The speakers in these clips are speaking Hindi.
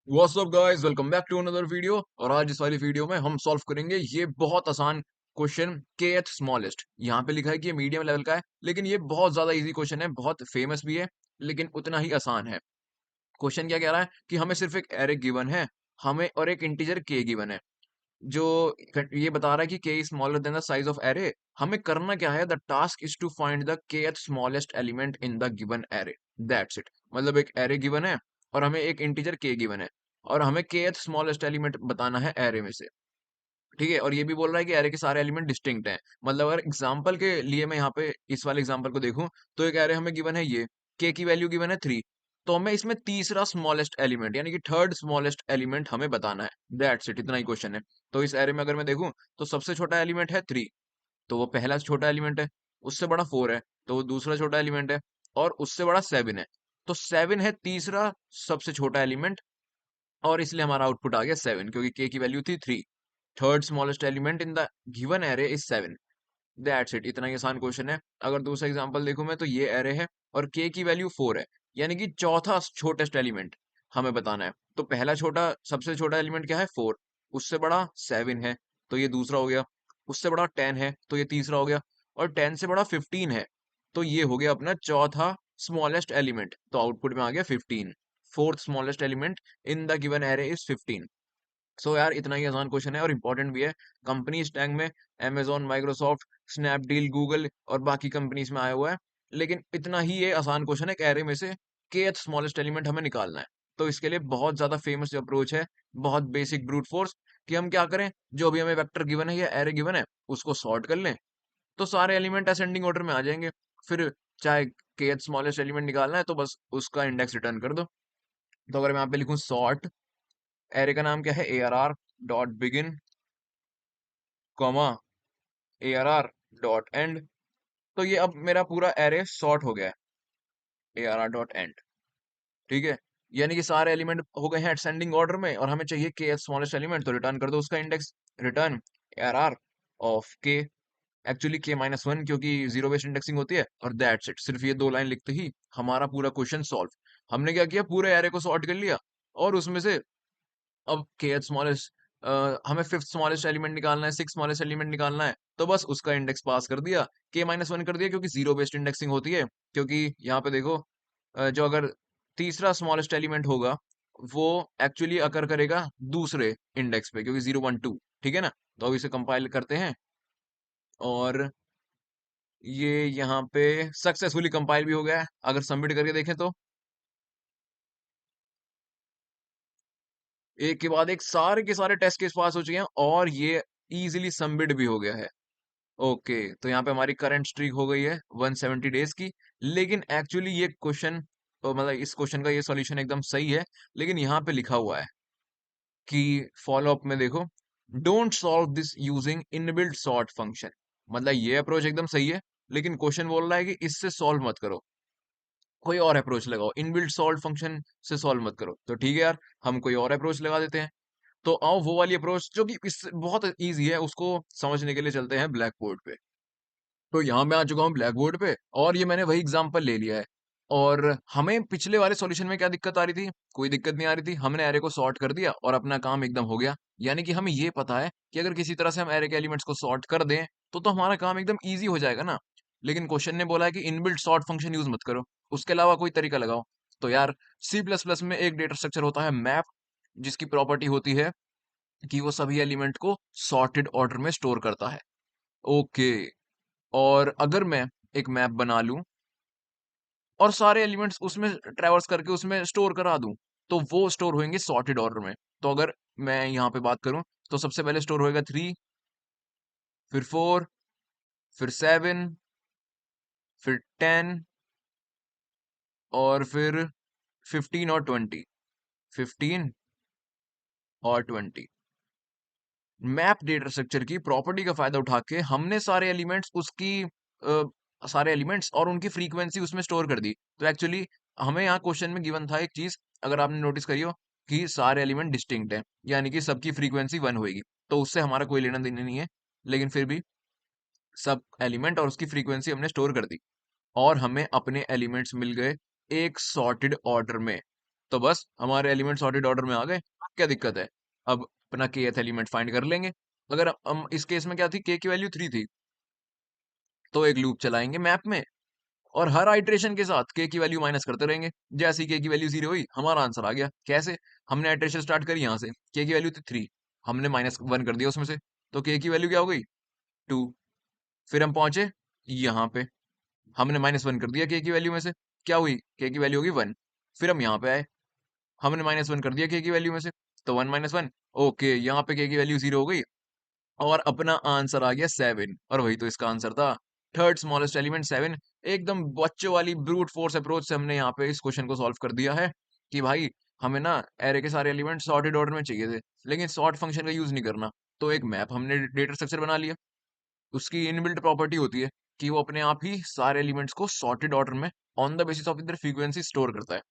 What's up guys, welcome back to another video. और आज इस वाली वीडियो में हम सॉल्व करेंगे ये बहुत आसान क्वेश्चन kth स्मॉलेस्ट। यहाँ पे लिखा है कि ये मीडियम लेवल का है, लेकिन ये बहुत ज्यादा इजी क्वेश्चन है, बहुत फेमस भी है, लेकिन उतना ही आसान है। क्वेश्चन क्या कह रहा है कि हमें सिर्फ एक एरे गिवन है, हमें और एक इंटीजर k गिवन है, जो ये बता रहा है कि k is smaller than the size of array. हमें करना क्या है, the task is to find the kth smallest element in the given array. That's it. मतलब एक एरे गिवन है और हमें एक इंटीजर k गिवन है और हमें kth स्मॉलेस्ट एलिमेंट बताना है एरे में से। ठीक है, और ये भी बोल रहा है कि एरे के सारे एलिमेंट डिस्टिंक्ट हैं। मतलब अगर एग्जांपल के लिए मैं यहाँ पे इस वाले एग्जांपल को देखूं, तो एक एरे हमें गिवन है, ये k की वैल्यू गिवन है 3। तो हमें इसमें तीसरा स्मॉलेस्ट एलिमेंट यानी कि थर्ड स्मॉलेस्ट एलिमेंट हमें बताना है। दैट्स इट, इतना ही क्वेश्चन है। तो इस एरे में अगर मैं देखूं, तो सबसे छोटा एलिमेंट है 3, तो वो पहला छोटा एलिमेंट है। उससे बड़ा 4 है, तो वो दूसरा छोटा एलिमेंट है। और उससे बड़ा 7 है, तो 7 है तीसरा सबसे छोटा एलिमेंट। और इसलिए हमारा आउटपुट आ गया 7, क्योंकि k की वैल्यू थी 3। Third smallest element in the given array is 7। That's it, इतना ही आसान क्वेश्चन है। अगर दूसरा एग्जांपल देखूं मैं, तो ये एरे है और k की वैल्यू 4 है, यानी कि चौथा छोटेस्ट एलिमेंट हमें बताना है। तो पहला छोटा सबसे छोटा एलिमेंट क्या है, 4। उससे बड़ा 7 है, तो ये दूसरा हो गया। उससे बड़ा 10 है, तो ये तीसरा हो गया। और 10 से बड़ा 15 है, तो ये हो गया अपना चौथा स्मॉलेस्ट एलिमेंट। तो आउटपुट में आ गया 15। Fourth smallest element in the given array is 15। सो यार, इतना ही आसान क्वेश्चन है और इंपॉर्टेंट भी है। कंपनी इस टैग में Amazon, माइक्रोसॉफ्ट, स्नैपडील, गूगल और बाकी कंपनीज में आया हुआ है। लेकिन इतना ही ये आसान क्वेश्चन है, एक एरे में से kth स्मॉलेस्ट एलिमेंट हमें निकालना है। तो इसके लिए बहुत ज्यादा फेमस अप्रोच है, बहुत बेसिक ब्रूट फोर्स, कि हम क्या करें, जो भी हमें वेक्टर गिवन है या एरे गिवन है, उसको सॉर्ट कर लें, तो सारे एलिमेंट असेंडिंग ऑर्डर में आ जाएंगे। फिर चाहे kth स्मॉलेस्ट एलिमेंट निकालना है, तो बस उसका इंडेक्स रिटर्न कर दो। तो अगर मैं यहाँ पे लिखूं सॉर्ट, एरे का नाम क्या है, ARR dot begin, comma ARR dot and. तो ये अब मेरा पूरा एरे सॉर्ट हो गया है, ARR डॉट एंड। ठीक है, यानी कि सारे एलिमेंट हो गए हैं असेंडिंग ऑर्डर में, और हमें चाहिए k स्मॉलेस्ट एलिमेंट, तो रिटर्न कर दो उसका index. Return ARR of k, actually k-1, क्योंकि जीरो बेस्ड इंडेक्सिंग होती है। और दैट्स इट, सिर्फ ये दो लाइन लिखते ही हमारा पूरा क्वेश्चन सॉल्व। हमने क्या किया, पूरे एरे को सॉर्ट कर लिया, और उसमें से अब kth स्मॉलेस्ट, हमें फिफ्थ स्मॉलेस्ट एलिमेंट निकालना है, सिक्स स्मॉलेस्ट एलिमेंट निकालना है, तो बस उसका इंडेक्स पास कर दिया, k-1 कर दिया, क्योंकि जीरो बेस्ड इंडेक्सिंग होती है। क्योंकि यहाँ पे देखो, जो अगर तीसरा स्मॉलेस्ट एलिमेंट होगा, वो एक्चुअली अकर करेगा दूसरे इंडेक्स पे, क्योंकि 0 1 2। ठीक है ना। तो अब इसे कंपाइल करते हैं, और ये यहाँ पे सक्सेसफुली कंपाइल भी हो गया है। अगर सबमिट करके देखें, तो एक के बाद एक सारे के सारे टेस्ट केस पास हो चुके हैं, और ये इजीली सबमिट भी हो गया है। ओके, तो यहाँ पे हमारी करंट स्ट्रीक हो गई है 170 डेज की। लेकिन एक्चुअली ये क्वेश्चन, मतलब इस क्वेश्चन का ये सॉल्यूशन एकदम सही है, लेकिन यहाँ पे लिखा हुआ है कि फॉलो अप में देखो, don't solve this using inbuilt sort function. मतलब ये अप्रोच एकदम सही है, लेकिन क्वेश्चन बोल रहा है कि इससे सॉल्व मत करो, कोई और अप्रोच लगाओ, इनबिल्ट सॉल्व फंक्शन से सॉल्व मत करो। तो ठीक है यार, हम कोई और अप्रोच लगा देते हैं। तो आओ वो वाली अप्रोच जो कि इस बहुत इजी है, उसको समझने के लिए चलते हैं ब्लैक बोर्ड पे। तो यहाँ मैं आ चुका हूँ ब्लैक बोर्ड पे, और ये मैंने वही एग्जांपल ले लिया है। और हमें पिछले वाले सॉल्यूशन में क्या दिक्कत आ रही थी, कोई दिक्कत नहीं आ रही थी। हमने एरे को सॉर्ट कर दिया और अपना काम एकदम हो गया। यानी कि हमें ये पता है कि अगर किसी तरह से हम एरे के एलिमेंट्स को सॉर्ट कर दें, तो हमारा काम एकदम ईजी हो जाएगा ना। लेकिन क्वेश्चन ने बोला है कि इनबिल्ट सॉर्ट फंक्शन यूज मत करो, उसके अलावा कोई तरीका लगाओ। तो यार, C++ में एक डेटा स्ट्रक्चर होता है मैप, जिसकी प्रॉपर्टी होती है कि वो सभी एलिमेंट को सॉर्टेड ऑर्डर में स्टोर करता है। ओके, और अगर मैं एक मैप बना लूं और सारे एलिमेंट्स उसमें ट्रैवर्स करके उसमें स्टोर करा दूं, तो वो स्टोर होंगे सॉर्टेड ऑर्डर में। तो अगर मैं यहाँ पे बात करूं, तो सबसे पहले स्टोर होएगा 3, फिर 4, फिर 7, फिर 10, और फिर 15 और 20। 15 और 20। मैप डेटा स्ट्रक्चर की प्रॉपर्टी का फायदा उठा के हमने सारे एलिमेंट्स सारे एलिमेंट्स और उनकी फ्रीक्वेंसी उसमें स्टोर कर दी। तो एक्चुअली हमें यहाँ क्वेश्चन में गिवन था एक चीज, अगर आपने नोटिस करी हो, कि सारे एलिमेंट डिस्टिंक्ट हैं, यानी कि सबकी फ्रीक्वेंसी 1 होगी। तो उससे हमारा कोई लेना देना नहीं है, लेकिन फिर भी सब एलिमेंट और उसकी फ्रीक्वेंसी हमने स्टोर कर दी, और हमें अपने एलिमेंट्स मिल गए एक सॉर्टेड ऑर्डर में। तो बस हमारे एलिमेंट सॉर्टेड ऑर्डर में आ गए। अब क्या दिक्कत है? अब अपना kth एलिमेंट फाइंड कर लेंगे। अगर हम इस केस में क्या थी, k की वैल्यू 3 थी, तो एक लूप चलाएंगे मैप में और हर आइट्रेशन के साथ k की वैल्यू माइनस करते रहेंगे। जैसे ही k की वैल्यू 0 हुई, हमारा आंसर आ गया। कैसे? हमने आइट्रेशन स्टार्ट करी यहाँ से, k की वैल्यू थी 3, हमने -1 कर दिया उसमें से, तो k की वैल्यू क्या हो गई? 2। फिर हम पहुंचे यहाँ पे, हमने -1 कर दिया k की वैल्यू में से, क्या हुई? k की वैल्यू होगी 1। फिर हम यहाँ पे आए, हमने -1 कर दिया k की वैल्यू में से, तो 1 - 1, ओके, यहाँ पे k की वैल्यू 0 हो गई और अपना आंसर आ गया 7। और वही तो इसका आंसर था, थर्ड स्मॉलेस्ट एलिमेंट 7। एकदम बच्चों वाली ब्रूट फोर्स अप्रोच से हमने यहाँ पे इस क्वेश्चन को सॉल्व कर दिया है कि भाई हमें ना एरे के सारे एलिमेंट सॉर्टेड ऑर्डर में चाहिए थे, लेकिन सॉर्ट फंक्शन का यूज नहीं करना। तो एक मैप हमने डेटा स्ट्रक्चर बना लिया, उसकी इनबिल्ट प्रॉपर्टी होती है कि वो अपने आप ही सारे एलिमेंट्स को सॉर्टेड ऑर्डर में on the basis of their frequency store करता है।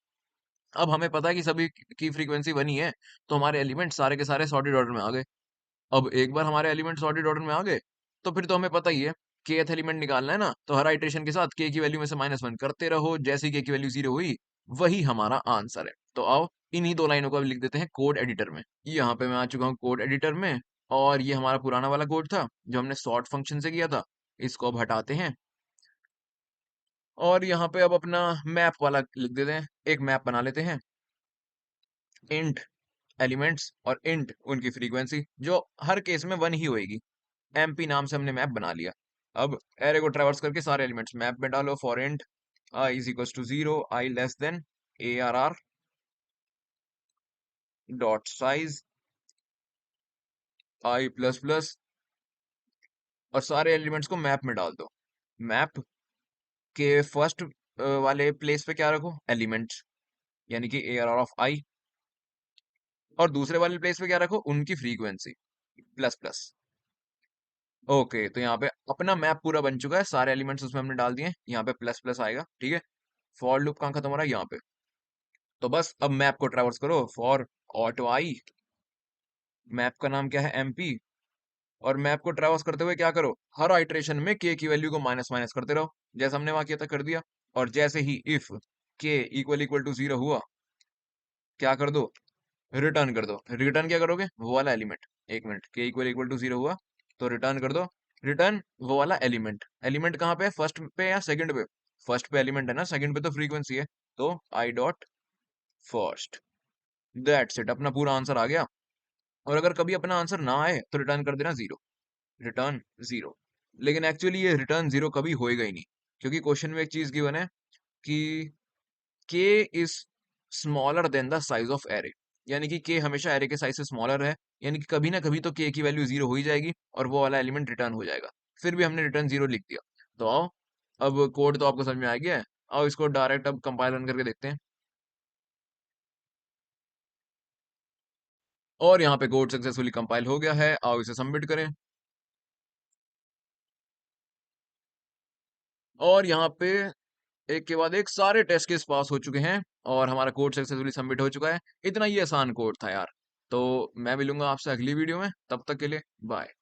अब हमें पता है कि सभी की फ्रीक्वेंसी बनी है, तो हमारे एलिमेंट सारे के सारे सॉर्टेड ऑर्डर में आ गए। अब एक बार हमारे एलिमेंट सॉर्टेड ऑर्डर में आ गए, तो फिर तो हमें पता ही है kth एलिमेंट निकालना है ना, तो हर आइट्रेशन के साथ k की वैल्यू में से -1 करते रहो, जैसे ही k की वैल्यू 0 हुई, वही हमारा आंसर है। तो आओ इन्हीं दो लाइनों को अब लिख देते हैं कोड एडिटर में। यहाँ पे मैं आ चुका हूँ कोड एडिटर में, और ये हमारा पुराना वाला कोड था जो हमने सॉर्ट फंक्शन से किया था, इसको अब हटाते हैं और यहाँ पे अब अपना मैप वाला लिख देते हैं। एक मैप बना लेते हैं, इंट एलिमेंट्स और इंट उनकी फ्रीक्वेंसी, जो हर केस में 1 ही होएगी। एमपी नाम से हमने मैप बना लिया। अब एरे को ट्रैवर्स करके सारे एलिमेंट्स मैप में डालो। For int i is equal to 0, i less than ARR dot size i plus plus, और सारे एलिमेंट्स को मैप में डाल दो। मैप के फर्स्ट वाले प्लेस पे क्या रखो? एलिमेंट्स, यानी कि ARR ऑफ आई, और दूसरे वाले प्लेस पे क्या रखो? उनकी फ्रीक्वेंसी प्लस प्लस। ओके, तो यहाँ पे अपना मैप पूरा बन चुका है, सारे एलिमेंट्स उसमें हमने डाल दिए। यहाँ पे प्लस प्लस आएगा, ठीक है। फॉर लूप कहाँ खत्म हो रहा है? यहाँ पे। तो बस अब मैप को ट्रैवर्स करो, फॉर ऑटो आई, मैप का नाम क्या है? एमपी, और मैप को ट्रैवर्स करते हुए क्या करो? हर आइट्रेशन में k की वैल्यू को माइनस माइनस करते रहो, जैसा हमने वहां किया था कर दिया। और जैसे ही if k equal equal to 0 हुआ, क्या कर दो? रिटर्न कर दो। रिटर्न क्या करोगे? वो वाला एलिमेंट। एक minute, k equal equal to 0 हुआ तो रिटर्न कर दो। रिटर्न वो वाला एलिमेंट। एलिमेंट कहाँ पे है? फर्स्ट पे या सेकंड पे? फर्स्ट पे एलिमेंट है ना, सेकंड पे तो फ्रीक्वेंसी है, तो I dot first. That's it, अपना पूरा आंसर आ गया। और अगर कभी अपना आंसर ना आए तो रिटर्न कर देना 0, रिटर्न 0। लेकिन एक्चुअली ये रिटर्न 0 कभी होएगा ही नहीं, क्योंकि क्वेश्चन में एक चीज गिवन है कि k is smaller than the size of array, यानी कि k हमेशा एरे के साइज से स्मॉलर है, यानी कि कभी ना कभी तो k की वैल्यू 0 हो ही जाएगी और वो वाला एलिमेंट रिटर्न हो जाएगा। फिर भी हमने रिटर्न 0 लिख दिया। तो आओ, अब कोड तो आपको समझ में आ गया है, आओ इसको डायरेक्ट अब कंपाइल रन करके देखते हैं। और यहाँ पे कोड सक्सेसफुली कंपाइल हो गया है, आओ इसे सबमिट करें। और यहाँ पे एक के बाद एक सारे टेस्ट केस पास हो चुके हैं और हमारा कोड सक्सेसफुली सबमिट हो चुका है। इतना ही आसान कोड था यार। तो मैं मिलूंगा आपसे अगली वीडियो में, तब तक के लिए बाय।